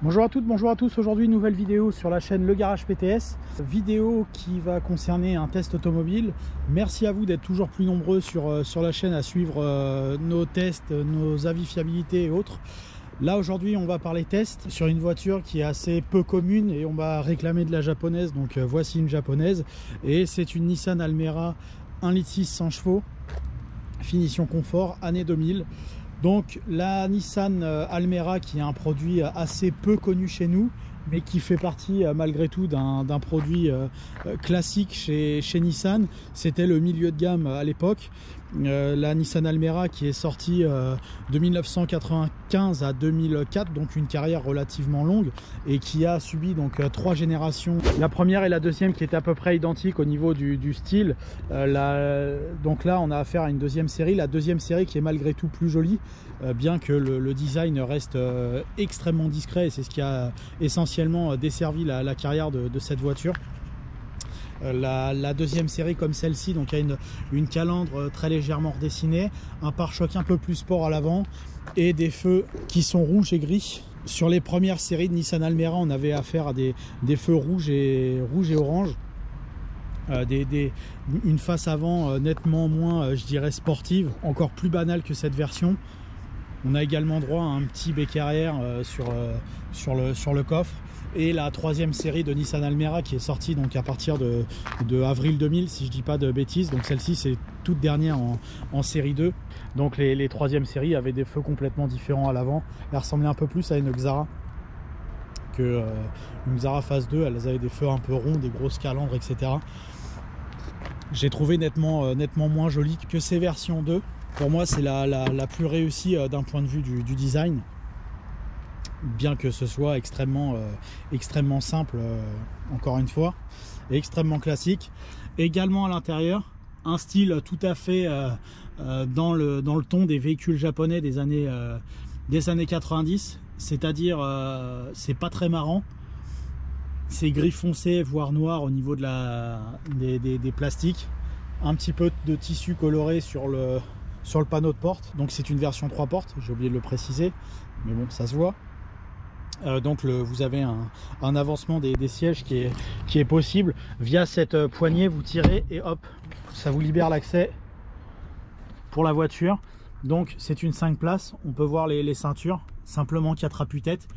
Bonjour à toutes, bonjour à tous. Aujourd'hui, nouvelle vidéo sur la chaîne Le Garage PTS. Vidéo qui va concerner un test automobile. Merci à vous d'être toujours plus nombreux sur la chaîne à suivre nos tests, nos avis fiabilité et autres. Là, aujourd'hui, on va parler test sur une voiture qui est assez peu commune et on va réclamer de la japonaise. Donc, voici une japonaise. Et c'est une Nissan Almera 1,6 litre 100 chevaux, finition confort, année 2000. Donc la Nissan Almera, qui est un produit assez peu connu chez nous, mais qui fait partie malgré tout d'un produit classique chez Nissan. C'était le milieu de gamme à l'époque. La Nissan Almera qui est sortie de 1995 à 2004, donc une carrière relativement longue et qui a subi donc 3 générations. La première et la deuxième qui étaient à peu près identiques au niveau du style. Donc là on a affaire à une deuxième série, la deuxième série qui est malgré tout plus jolie, bien que le design reste extrêmement discret, et c'est ce qui a essentiellement desservi la carrière de cette voiture. La deuxième série comme celle-ci donc a une calandre très légèrement redessinée, un pare-choc un peu plus sport à l'avant et des feux qui sont rouges et gris. Sur les premières séries de Nissan Almera, on avait affaire à des feux rouges et orange. Une face avant nettement moins, je dirais, sportive, encore plus banale que cette version. On a également droit à un petit bec arrière sur le coffre. Et la troisième série de Nissan Almera qui est sortie donc à partir de avril 2000, si je dis pas de bêtises. Donc celle-ci c'est toute dernière en série 2. Donc les troisièmes séries avaient des feux complètement différents à l'avant. Elle ressemblait un peu plus à une Xara que une Xara phase 2. Elles avaient des feux un peu ronds, des grosses calandres, etc. J'ai trouvé nettement moins jolie que ces versions 2. Pour moi c'est la plus réussie d'un point de vue du design, bien que ce soit extrêmement simple, encore une fois, et extrêmement classique. Également à l'intérieur, un style tout à fait dans le ton des véhicules japonais des années 90, c'est-à-dire c'est pas très marrant, c'est gris foncé voire noir au niveau des plastiques, un petit peu de tissu coloré sur le panneau de porte. Donc c'est une version 3 portes, j'ai oublié de le préciser, mais bon, ça se voit. Donc vous avez un avancement des sièges qui est possible via cette poignée. Vous tirez et hop, ça vous libère l'accès pour la voiture. Donc c'est une 5 places, on peut voir les ceintures, simplement 4 appuis-têtes.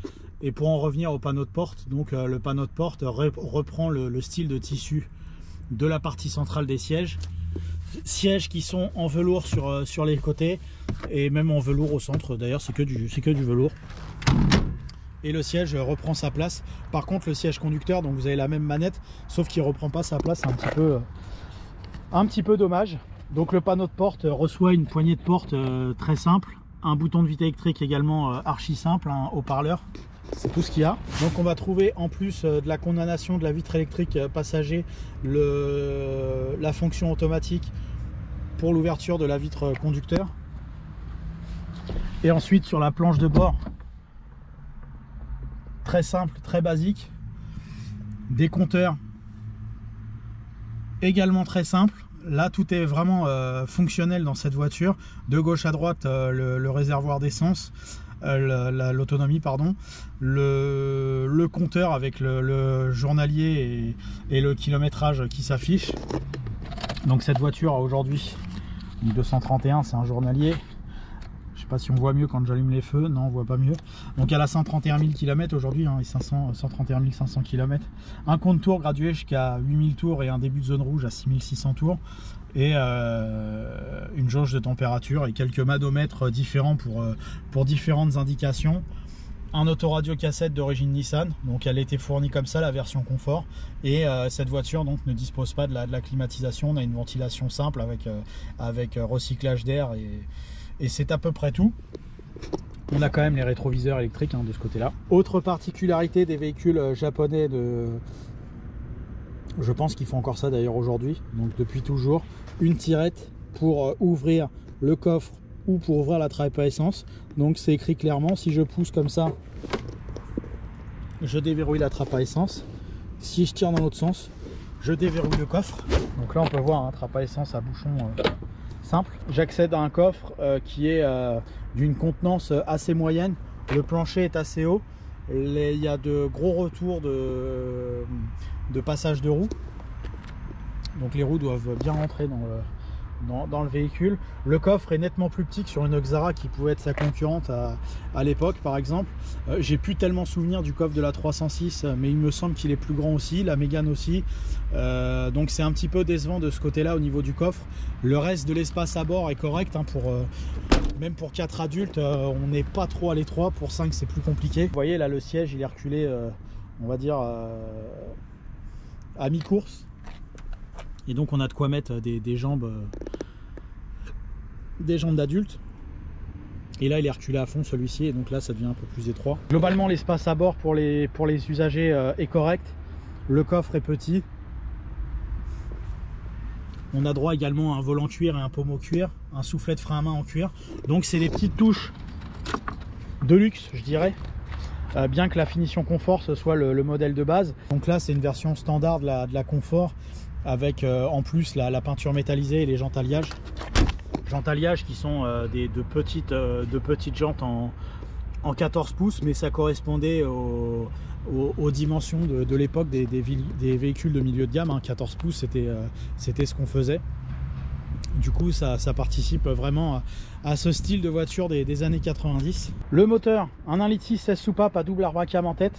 Et pour en revenir au panneau de porte, donc le panneau de porte reprend le style de tissu de la partie centrale des sièges qui sont en velours sur les côtés et même en velours au centre. D'ailleurs c'est que du velours. Et le siège reprend sa place. Par contre le siège conducteur, donc vous avez la même manette, sauf qu'il reprend pas sa place, c'est un petit peu dommage. Donc le panneau de porte reçoit une poignée de porte très simple, un bouton de vitesse électrique également archi simple, un haut-parleur, c'est tout ce qu'il y a. Donc on va trouver en plus de la condamnation de la vitre électrique passager la fonction automatique pour l'ouverture de la vitre conducteur. Et ensuite sur la planche de bord, très simple, très basique, des compteurs également très simples. Là tout est vraiment fonctionnel dans cette voiture. De gauche à droite le réservoir d'essence, l'autonomie pardon, le compteur avec le journalier et le kilométrage qui s'affiche. Donc cette voiture a aujourd'hui 231, c'est un journalier. Je sais pas si on voit mieux quand j'allume les feux, non on voit pas mieux. Donc elle a 131 000 km aujourd'hui, hein, et 131 500 km. Un compte tour gradué jusqu'à 8000 tours et un début de zone rouge à 6600 tours. Et une jauge de température et quelques manomètres différents pour différentes indications. Un autoradio cassette d'origine Nissan, donc elle a été fournie comme ça, la version confort. Et cette voiture donc ne dispose pas de la climatisation, on a une ventilation simple avec recyclage d'air et c'est à peu près tout. On a quand même les rétroviseurs électriques de ce côté-là. Autre particularité des véhicules japonais, je pense qu'ils font encore ça d'ailleurs aujourd'hui, donc depuis toujours, une tirette pour ouvrir le coffre ou pour ouvrir la trappe à essence. Donc c'est écrit clairement, si je pousse comme ça, je déverrouille la trappe à essence. Si je tire dans l'autre sens, je déverrouille le coffre. Donc là on peut voir un trappe à essence à bouchon simple. J'accède à un coffre qui est d'une contenance assez moyenne. Le plancher est assez haut Il y a de gros retours de passage de roues. Donc les roues doivent bien rentrer dans le véhicule. Le coffre est nettement plus petit que sur une Oxara qui pouvait être sa concurrente à l'époque par exemple. J'ai plus tellement souvenir du coffre de la 306, mais il me semble qu'il est plus grand aussi, la Mégane aussi. Donc c'est un petit peu décevant de ce côté là au niveau du coffre. Le reste de l'espace à bord est correct, hein, même pour 4 adultes on n'est pas trop à l'étroit. Pour 5 c'est plus compliqué. Vous voyez là, le siège il est reculé on va dire à mi-course. Et donc on a de quoi mettre des jambes d'adultes. Et là il est reculé à fond celui-ci, et donc là ça devient un peu plus étroit. Globalement l'espace à bord pour les usagers est correct. Le coffre est petit. On a droit également à un volant cuir et un pommeau cuir, un soufflet de frein à main en cuir. Donc c'est des petites touches de luxe je dirais. Bien que la finition confort ce soit le modèle de base. Donc là c'est une version standard de la confort, avec en plus la peinture métallisée et les jantes alliages. Jantes alliages qui sont de petites jantes en 14 pouces, mais ça correspondait aux dimensions de l'époque des véhicules de milieu de gamme, hein. 14 pouces c'était ce qu'on faisait. Du coup ça participe vraiment à ce style de voiture des années 90. Le moteur, un 1,6 litre 16 soupapes à double arbre à cam en tête,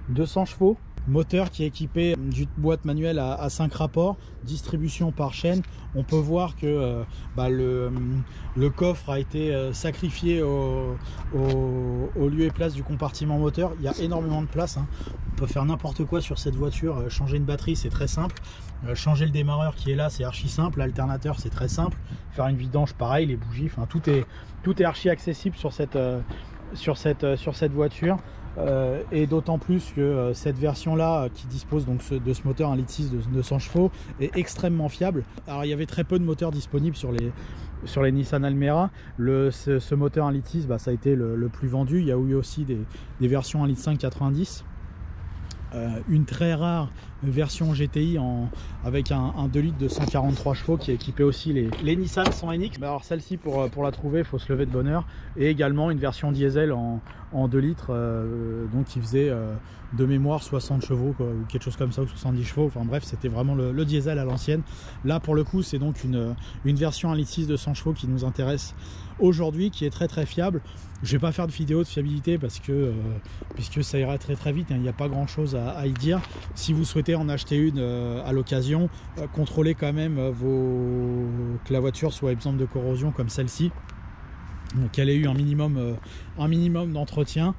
200 chevaux. Moteur qui est équipé d'une boîte manuelle à 5 rapports, distribution par chaîne. On peut voir que le coffre a été sacrifié au lieu et place du compartiment moteur. Il y a énormément de place, hein. On peut faire n'importe quoi sur cette voiture. Changer une batterie c'est très simple, changer le démarreur qui est là c'est archi simple, l'alternateur c'est très simple, faire une vidange pareil, les bougies, enfin tout est archi accessible sur cette voiture. Et d'autant plus que cette version là qui dispose donc de ce moteur 1,6 litre de 200 chevaux est extrêmement fiable. Alors il y avait très peu de moteurs disponibles sur les Nissan Almera. Ce moteur 1,6 litre ça a été le plus vendu. Il y a eu aussi des versions 1,5 litre 90, une très rare version GTI avec un 2 litres de 143 chevaux qui est équipé aussi les Nissan 100 NX. Alors celle-ci pour la trouver il faut se lever de bonne heure. Et également une version diesel en 2 litres donc qui faisait de mémoire 60 chevaux quoi, ou quelque chose comme ça, ou 70 chevaux, enfin bref c'était vraiment le diesel à l'ancienne. Là pour le coup c'est donc une version 1,6 litre de 100 chevaux qui nous intéresse aujourd'hui, qui est très fiable. Je vais pas faire de vidéo de fiabilité puisque ça ira très vite, hein. Il n'y a pas grand chose à y dire. Si vous souhaitez en acheter une à l'occasion, contrôlez quand même que la voiture soit exempte de corrosion comme celle-ci, qu'elle ait eu un minimum d'entretien.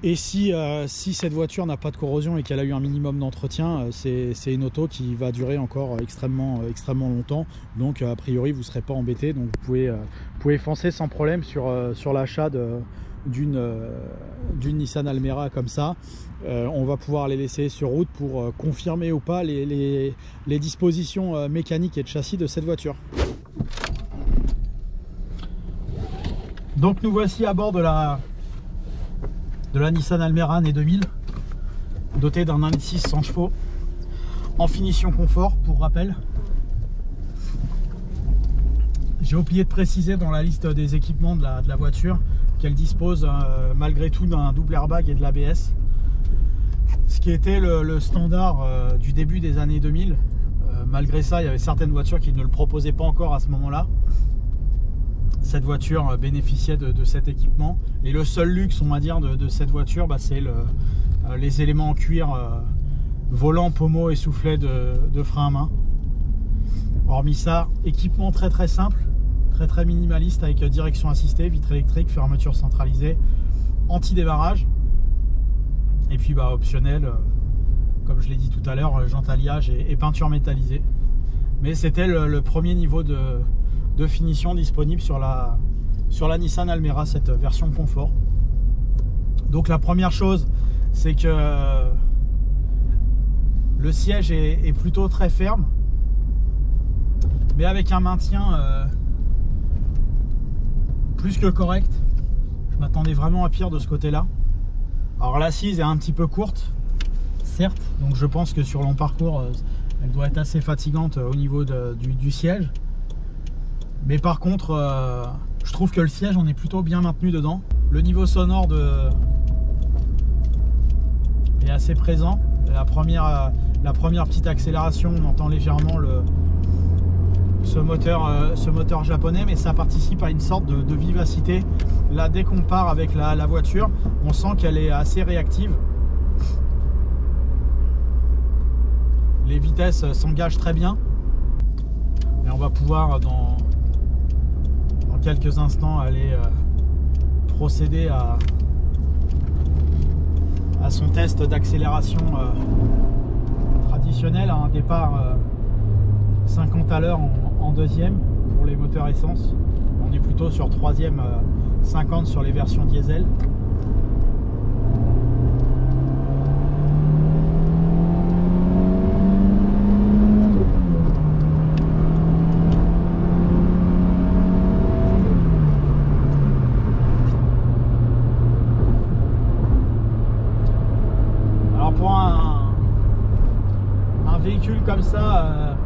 Et si cette voiture n'a pas de corrosion et qu'elle a eu un minimum d'entretien, c'est une auto qui va durer encore extrêmement longtemps. Donc a priori vous ne serez pas embêté. Donc vous pouvez foncer sans problème sur l'achat d'une Nissan Almera comme ça. On va pouvoir les laisser sur route pour confirmer ou pas les dispositions mécaniques et de châssis de cette voiture. Donc nous voici à bord de la Nissan Almera année 2000, dotée d'un 1,6 litre 100 chevaux en finition confort pour rappel. J'ai oublié de préciser dans la liste des équipements de la voiture qu'elle dispose malgré tout d'un double airbag et de l'ABS, ce qui était le standard du début des années 2000. Malgré ça il y avait certaines voitures qui ne le proposaient pas encore à ce moment là. Cette voiture bénéficiait de cet équipement, et le seul luxe on va dire de cette voiture c'est les éléments en cuir, volant, pommeau et soufflet de frein à main. Hormis ça, équipement très simple, très minimaliste, avec direction assistée, vitre électrique, fermeture centralisée, anti-démarrage, et puis optionnel comme je l'ai dit tout à l'heure, jantes alliage et peinture métallisée. Mais c'était le premier niveau de finition disponible sur la Nissan Almera, cette version confort. Donc la première chose c'est que le siège est plutôt très ferme, mais avec un maintien plus que correct. Je m'attendais vraiment à pire de ce côté là. Alors l'assise est un petit peu courte certes, donc je pense que sur long parcours elle doit être assez fatigante au niveau du siège. Mais par contre je trouve que le siège on est plutôt bien maintenu dedans. Le niveau sonore de est assez présent. La première petite accélération, on entend légèrement ce moteur japonais, mais ça participe à une sorte de vivacité. Là, dès qu'on part avec la voiture, on sent qu'elle est assez réactive. Les vitesses s'engagent très bien. Et on va pouvoir dans quelques instants aller procéder à son test d'accélération traditionnel, à un départ 50 à l'heure en deuxième pour les moteurs essence. On est plutôt sur troisième 50 sur les versions diesel. Alors pour un véhicule comme ça,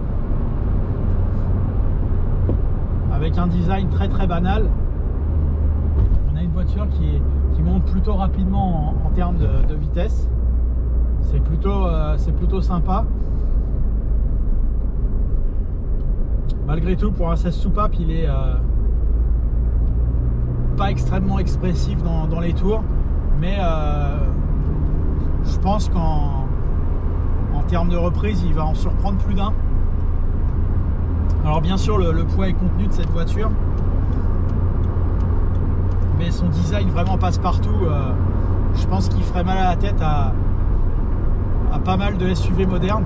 avec un design très banal, on a une voiture qui monte plutôt rapidement en termes de vitesse. C'est plutôt sympa. Malgré tout, pour un 16 soupape, il est pas extrêmement expressif dans les tours, mais je pense qu'en termes de reprise, il va en surprendre plus d'un. Alors bien sûr, le poids est contenu de cette voiture, mais son design vraiment passe-partout. Je pense qu'il ferait mal à la tête à pas mal de SUV modernes.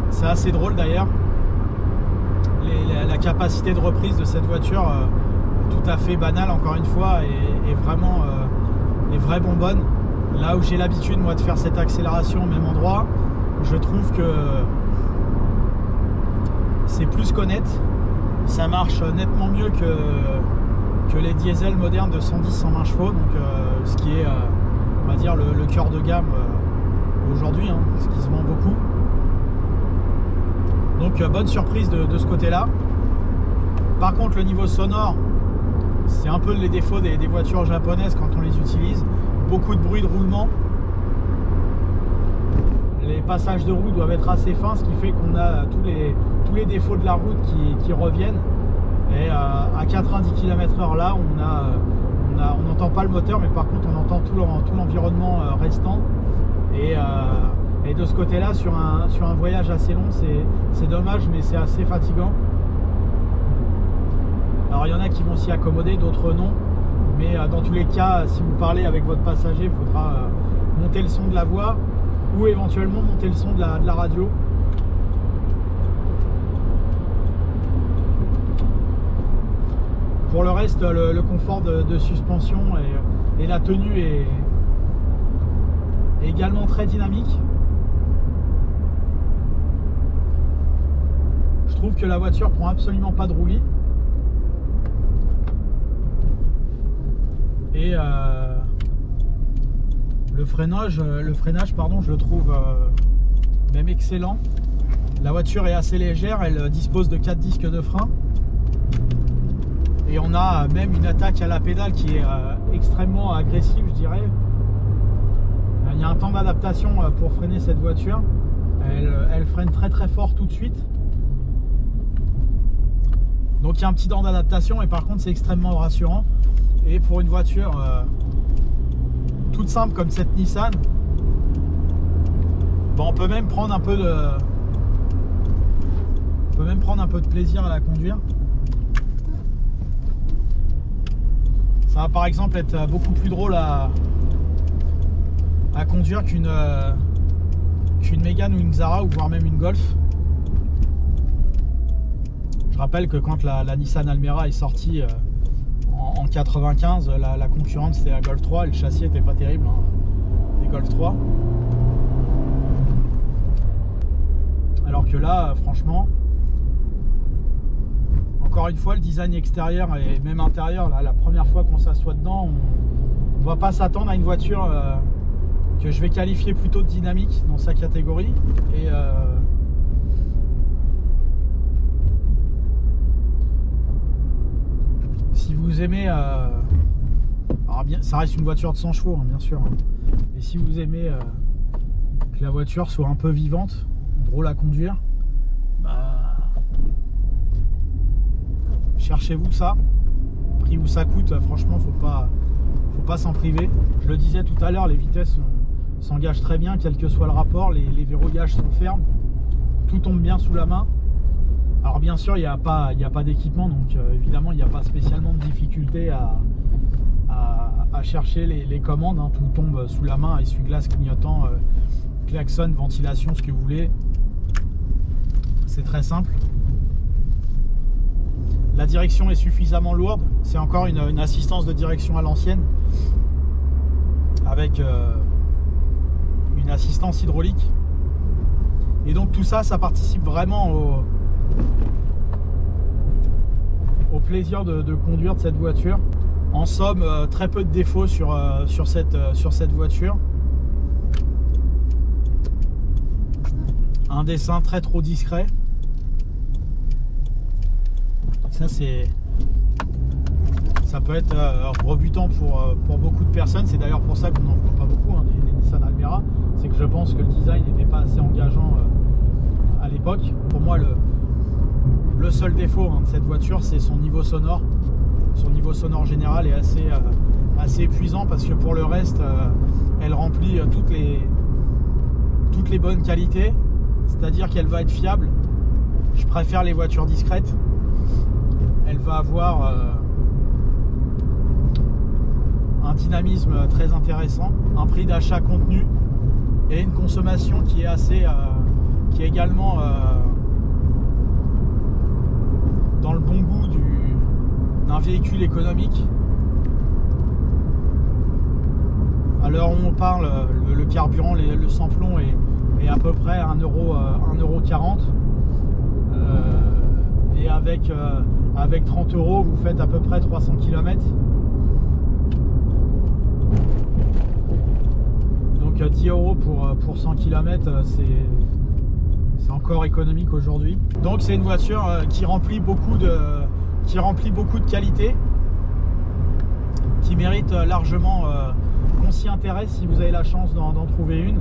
C'est assez drôle d'ailleurs. La capacité de reprise de cette voiture, tout à fait banale encore une fois, est vraiment bonne. Là où j'ai l'habitude moi de faire cette accélération au même endroit, je trouve que c'est plus qu'honnête. Ça marche nettement mieux que les diesels modernes de 110-120 chevaux, donc ce qui est on va dire le cœur de gamme aujourd'hui, hein, ce qui se vend beaucoup. Donc bonne surprise de ce côté là. Par contre, le niveau sonore, c'est un peu les défauts des voitures japonaises quand on les utilise. Beaucoup de bruit de roulement. Les passages de roue doivent être assez fins, ce qui fait qu'on a tous les défauts de la route qui reviennent. Et à 90 km/h là, on n'entend pas le moteur, mais par contre on entend tout l'environnement restant. Et de ce côté là, sur un voyage assez long, c'est dommage, mais c'est assez fatigant. Alors il y en a qui vont s'y accommoder, d'autres non. Mais dans tous les cas, si vous parlez avec votre passager, il faudra monter le son de la voix ou éventuellement monter le son de la radio. Pour le reste, le confort de suspension et la tenue est également très dynamique. Je trouve que la voiture prend absolument pas de roulis. Et le freinage, je le trouve même excellent. La voiture est assez légère, elle dispose de 4 disques de frein. Et on a même une attaque à la pédale qui est extrêmement agressive, je dirais. Il y a un temps d'adaptation pour freiner cette voiture. Elle freine très fort tout de suite. Donc il y a un petit temps d'adaptation, et par contre c'est extrêmement rassurant. Et pour une voiture toute simple comme cette Nissan, bon, on peut même prendre un peu de plaisir à la conduire. Ça va par exemple être beaucoup plus drôle à conduire qu'une Mégane ou une Xara, ou voire même une Golf. Je rappelle que quand la Nissan Almera est sortie en 95, la concurrente c'était la Golf 3 et le châssis était pas terrible, hein, des Golf 3. Alors que là, franchement, encore une fois, le design extérieur et même intérieur, là, la première fois qu'on s'assoit dedans, on ne va pas s'attendre à une voiture que je vais qualifier plutôt de dynamique dans sa catégorie. Et si vous aimez, alors bien, ça reste une voiture de 100 chevaux, hein, bien sûr, hein. Et si vous aimez que la voiture soit un peu vivante, drôle à conduire, bah, cherchez-vous ça. Prix où ça coûte, franchement, faut pas s'en priver. Je le disais tout à l'heure, les vitesses s'engagent très bien, quel que soit le rapport, les verrouillages sont fermes, tout tombe bien sous la main. Alors bien sûr, il n'y a pas d'équipement, donc évidemment, il n'y a pas spécialement de difficulté à chercher les commandes, hein. Tout tombe sous la main, essuie-glace, clignotant, klaxon, ventilation, ce que vous voulez. C'est très simple. La direction est suffisamment lourde, c'est encore une assistance de direction à l'ancienne avec une assistance hydraulique. Et donc tout ça, ça participe vraiment au plaisir de conduire de cette voiture. En somme, très peu de défauts sur cette voiture. Un dessin très trop discret. Ça peut être rebutant pour beaucoup de personnes. C'est d'ailleurs pour ça qu'on n'en voit pas beaucoup, hein, des Nissan Almera. C'est que je pense que le design n'était pas assez engageant à l'époque. Pour moi, le seul défaut, hein, de cette voiture, c'est son niveau sonore. Son niveau sonore général est assez épuisant, parce que pour le reste, elle remplit toutes les bonnes qualités. C'est-à-dire qu'elle va être fiable. Je préfère les voitures discrètes. Elle va avoir un dynamisme très intéressant, un prix d'achat contenu et une consommation qui est également dans le bon goût d'un véhicule économique. À l'heure où on parle, le carburant, le sans-plomb est à peu près à 1,40 €. Et avec 30 €, vous faites à peu près 300 km. Donc 10 € pour 100 km, c'est encore économique aujourd'hui. Donc c'est une voiture qui remplit beaucoup de qualités, qui mérite largement qu'on s'y intéresse si vous avez la chance d'en trouver une.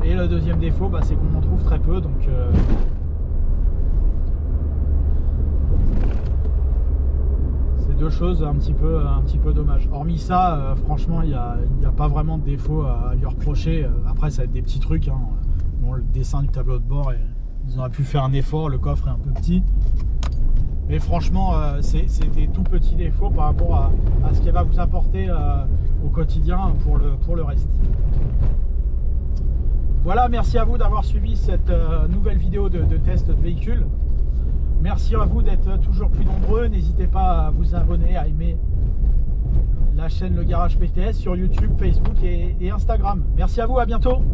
Et le deuxième défaut, bah, c'est qu'on en trouve très peu, donc deux choses un petit peu dommage. Hormis ça, franchement, il n'y a pas vraiment de défaut à lui reprocher. Après, ça va être des petits trucs, hein. Bon, le dessin du tableau de bord, ils auraient pu faire un effort, le coffre est un peu petit. Mais franchement, c'est des tout petits défauts par rapport à ce qu'elle va vous apporter au quotidien pour le reste. Voilà, merci à vous d'avoir suivi cette nouvelle vidéo de test de véhicule. Merci à vous d'être toujours plus nombreux. N'hésitez pas à vous abonner, à aimer la chaîne Le Garage PTS sur YouTube, Facebook et Instagram. Merci à vous, à bientôt.